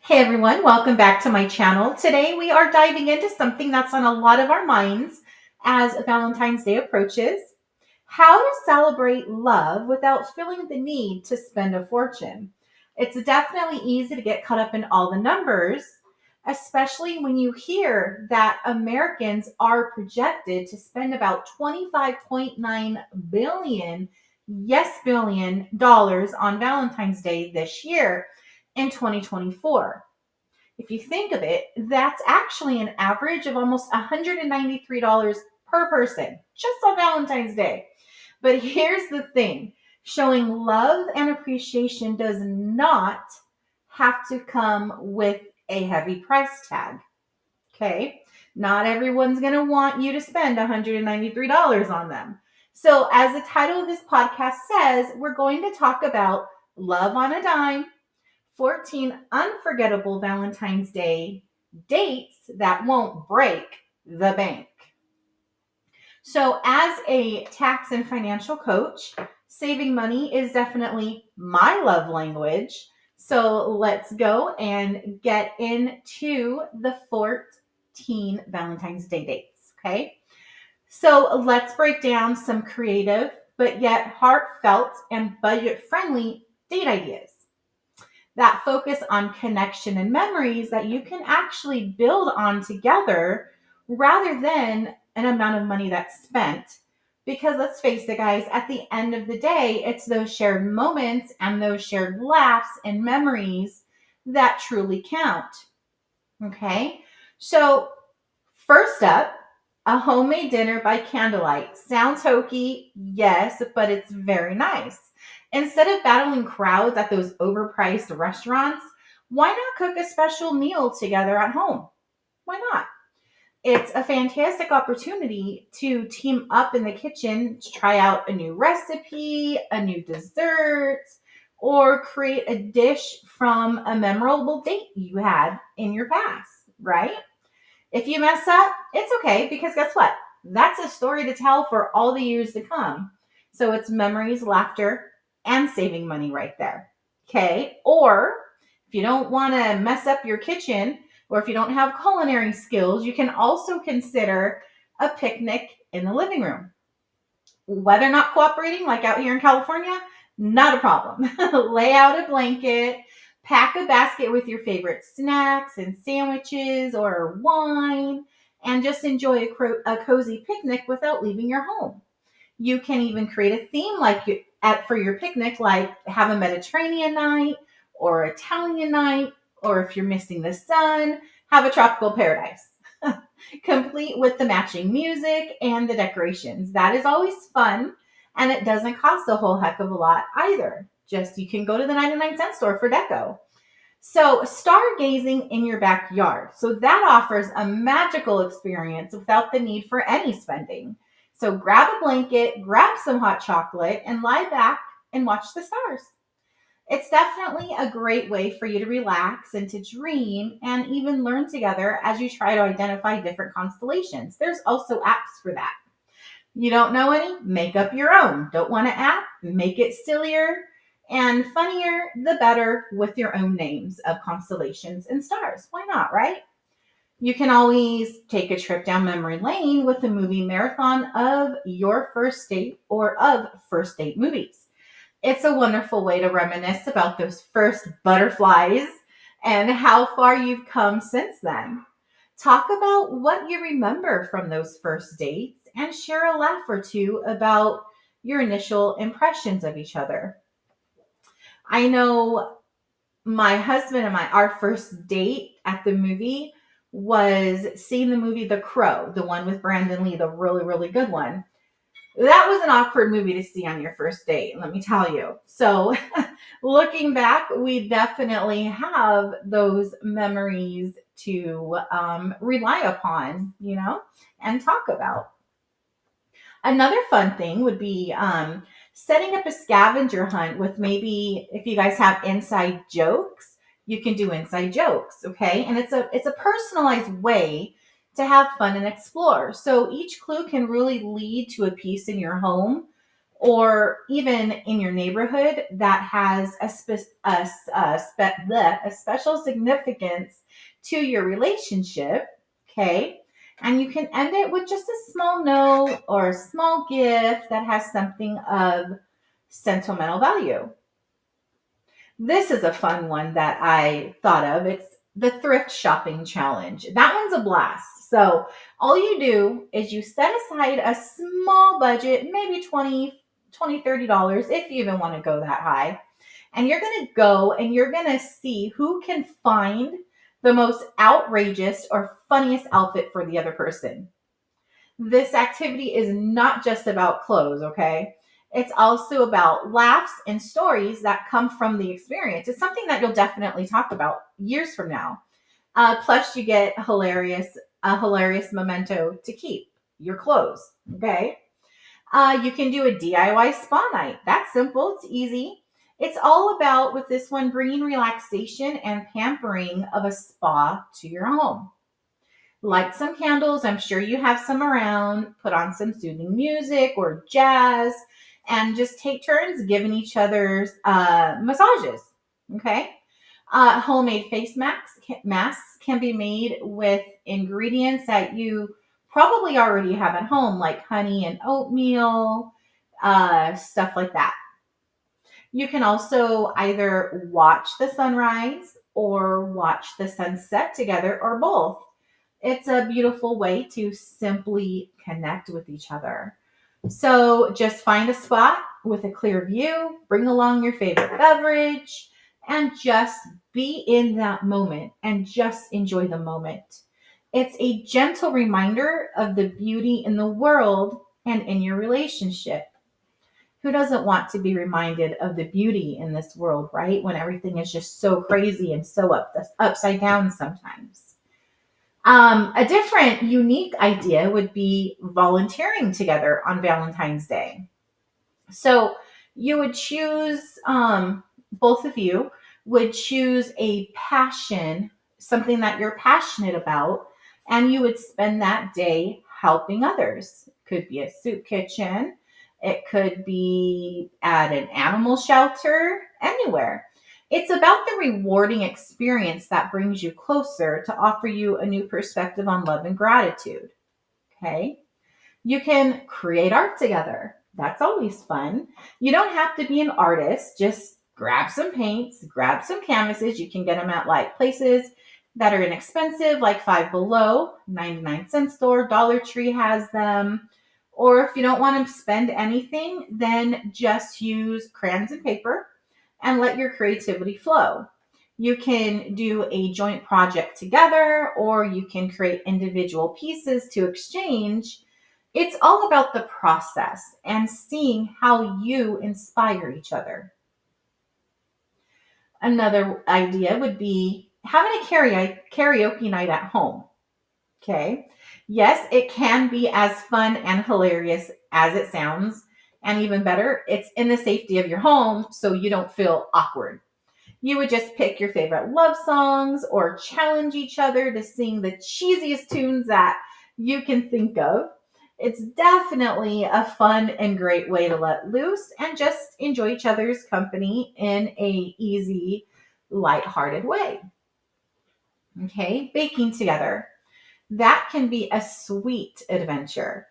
Hey everyone, welcome back to my channel. Today we are diving into something that's on a lot of our minds as Valentine's Day approaches. How to celebrate love without feeling the need to spend a fortune. It's definitely easy to get caught up in all the numbers, especially when you hear that Americans are projected to spend about 25.9 billion, yes, billion dollars on Valentine's Day this year in 2024. If you think of it, that's actually an average of almost $193 per person just on Valentine's Day. But here's the thing, showing love and appreciation does not have to come with a heavy price tag. Okay? Not everyone's going to want you to spend $193 on them. So, as the title of this podcast says, we're going to talk about love on a dime, 14 unforgettable Valentine's Day dates that won't break the bank. So, as a tax and financial coach, saving money is definitely my love language. So, let's go and get into the 14 Valentine's Day dates. Okay. So, let's break down some creative but yet heartfelt and budget friendly date ideas that focus on connection and memories that you can actually build on together rather than an amount of money that's spent. Because let's face it, guys, at the end of the day, it's those shared moments and those shared laughs and memories that truly count. Okay. So, first up, a homemade dinner by candlelight. Sounds hokey, yes, but it's very nice. Instead of battling crowds at those overpriced restaurants, why not cook a special meal together at home? Why not? It's a fantastic opportunity to team up in the kitchen to try out a new recipe, a new dessert, or create a dish from a memorable date you had in your past, right? If you mess up, it's okay because guess what? That's a story to tell for all the years to come. So it's memories, laughter, and saving money right there. Okay. Or if you don't want to mess up your kitchen or if you don't have culinary skills, you can also consider a picnic in the living room. Weather not cooperating, like out here in California, not a problem. Lay out a blanket, pack a basket with your favorite snacks and sandwiches or wine, and just enjoy a cozy picnic without leaving your home. You can even create a theme for your picnic, like have a Mediterranean night or Italian night, or if you're missing the sun, have a tropical paradise. Complete with the matching music and the decorations. That is always fun, and it doesn't cost a whole heck of a lot either. Just you can go to the 99-cent store for deco. So, stargazing in your backyard. So, that offers a magical experience without the need for any spending. So, grab a blanket, grab some hot chocolate, and lie back and watch the stars. It's definitely a great way for you to relax and to dream and even learn together as you try to identify different constellations. There's also apps for that. You don't know any? Make up your own. Don't want an app? Make it sillier and funnier, the better, with your own names of constellations and stars. Why not, right? You can always take a trip down memory lane with a movie marathon of your first date or of first date movies. It's a wonderful way to reminisce about those first butterflies and how far you've come since then. Talk about what you remember from those first dates and share a laugh or two about your initial impressions of each other. I know my husband and our first date at the movie was seeing the movie The Crow, the one with Brandon Lee, the really, really good one. That was an awkward movie to see on your first date, let me tell you. So, looking back, we definitely have those memories to rely upon, and talk about. Another fun thing would be setting up a scavenger hunt with maybe if you guys have inside jokes, you can do inside jokes, okay? And it's a personalized way to have fun and explore. So each clue can really lead to a piece in your home or even in your neighborhood that has a special significance to your relationship. Okay. And you can end it with just a small note or a small gift that has something of sentimental value. This is a fun one that I thought of. It's the thrift shopping challenge. That one's a blast. So, all you do is you set aside a small budget, maybe $30 if you even want to go that high. And you're going to go and you're going to see who can find the most outrageous or funniest outfit for the other person. This activity is not just about clothes, okay? It's also about laughs and stories that come from the experience. It's something that you'll definitely talk about years from now. Plus, you get a hilarious memento to keep your clothes. Okay. You can do a DIY spa night. That's simple. It's easy. It's all about with this one bringing relaxation and pampering of a spa to your home. Light some candles. I'm sure you have some around. Put on some soothing music or jazz and just take turns giving each other massages. Okay. Homemade masks can be made with ingredients that you probably already have at home, like honey and oatmeal, stuff like that. You can also either watch the sunrise or watch the sunset together or both. It's a beautiful way to simply connect with each other. So just find a spot with a clear view, bring along your favorite beverage, and just be in that moment and just enjoy the moment. It's a gentle reminder of the beauty in the world and in your relationship. Who doesn't want to be reminded of the beauty in this world, right? When everything is just so crazy and so upside down sometimes. A different, unique idea would be volunteering together on Valentine's Day. So you would choose, both of you would choose a passion, something that you're passionate about, and you would spend that day helping others. Could be a soup kitchen, it could be at an animal shelter, anywhere. It's about the rewarding experience that brings you closer to offer you a new perspective on love and gratitude. Okay. You can create art together. That's always fun. You don't have to be an artist. Just grab some paints, grab some canvases. You can get them at like places that are inexpensive, like Five Below, 99-cent store. Dollar Tree has them. Or if you don't want to spend anything, then just use crayons and paper and let your creativity flow. You can do a joint project together, or you can create individual pieces to exchange. It's all about the process and seeing how you inspire each other. Another idea would be having a karaoke night at home. Okay. Yes, it can be as fun and hilarious as it sounds. And even better, it's in the safety of your home so you don't feel awkward. You would just pick your favorite love songs or challenge each other to sing the cheesiest tunes that you can think of. It's definitely a fun and great way to let loose and just enjoy each other's company in a easy, lighthearted way. Okay, baking together. That can be a sweet adventure.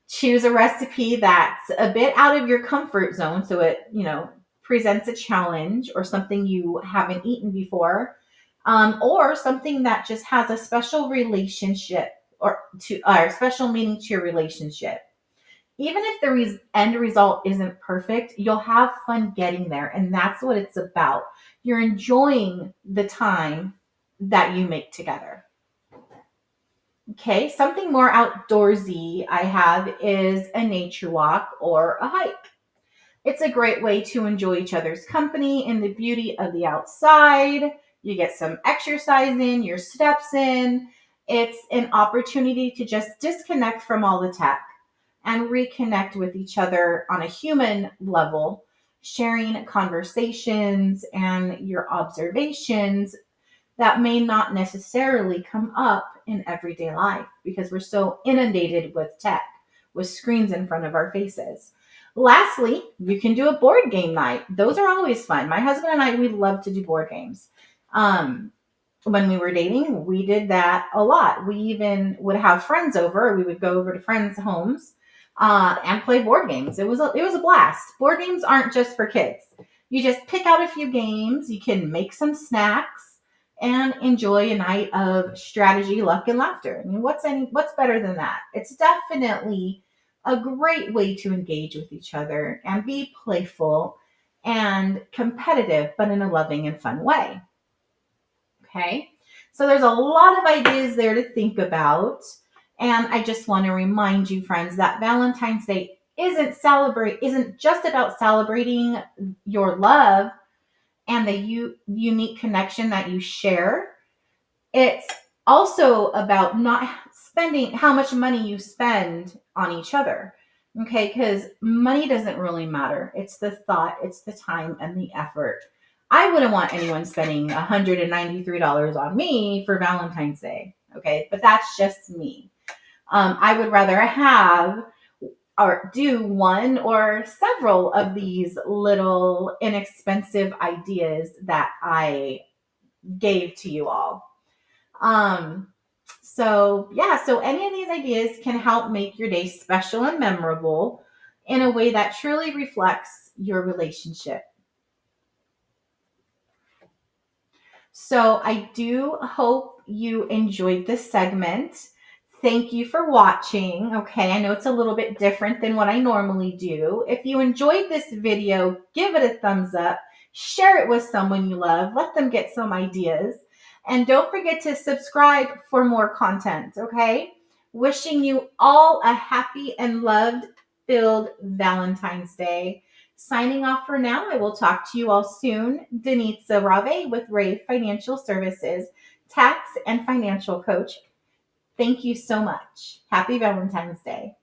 Choose a recipe that's a bit out of your comfort zone so it, presents a challenge or something you haven't eaten before, or something that just has a special relationship or special meaning to your relationship. Even if the end result isn't perfect, you'll have fun getting there. And that's what it's about. You're enjoying the time that you make together. Okay, something more outdoorsy I have is a nature walk or a hike. It's a great way to enjoy each other's company and the beauty of the outside. You get some exercise in, your steps in. It's an opportunity to just disconnect from all the tech and reconnect with each other on a human level, sharing conversations and your observations that may not necessarily come up in everyday life because we're so inundated with tech, with screens in front of our faces. Lastly, you can do a board game night. Those are always fun. My husband and I, we love to do board games. Um, when we were dating, we did that a lot. We even would have friends over. We would go over to friends' homes and play board games. It was a blast. Board games aren't just for kids. You just pick out a few games. You can make some snacks and enjoy a night of strategy, luck, and laughter. I mean, what's better than that? It's definitely a great way to engage with each other and be playful and competitive, but in a loving and fun way. Okay. So there's a lot of ideas there to think about. And I just want to remind you, friends, that Valentine's Day isn't just about celebrating your love and the unique connection that you share. It's also about not spending how much money you spend on each other. Okay, because money doesn't really matter. It's the thought, it's the time, and the effort. I wouldn't want anyone spending $193 on me for Valentine's Day. Okay, but that's just me. I would rather have or do one or several of these little inexpensive ideas that I gave to you all. Um, so any of these ideas can help make your day special and memorable in a way that truly reflects your relationship. So I do hope you enjoyed this segment. Thank you for watching. Okay, I know it's a little bit different than what I normally do. If you enjoyed this video, give it a thumbs up, share it with someone you love, let them get some ideas, and don't forget to subscribe for more content, okay? Wishing you all a happy and loved filled Valentine's Day. Signing off for now. I will talk to you all soon. Denitza Rave with Rave Financial Services, tax and financial coach. Thank you so much. Happy Valentine's Day.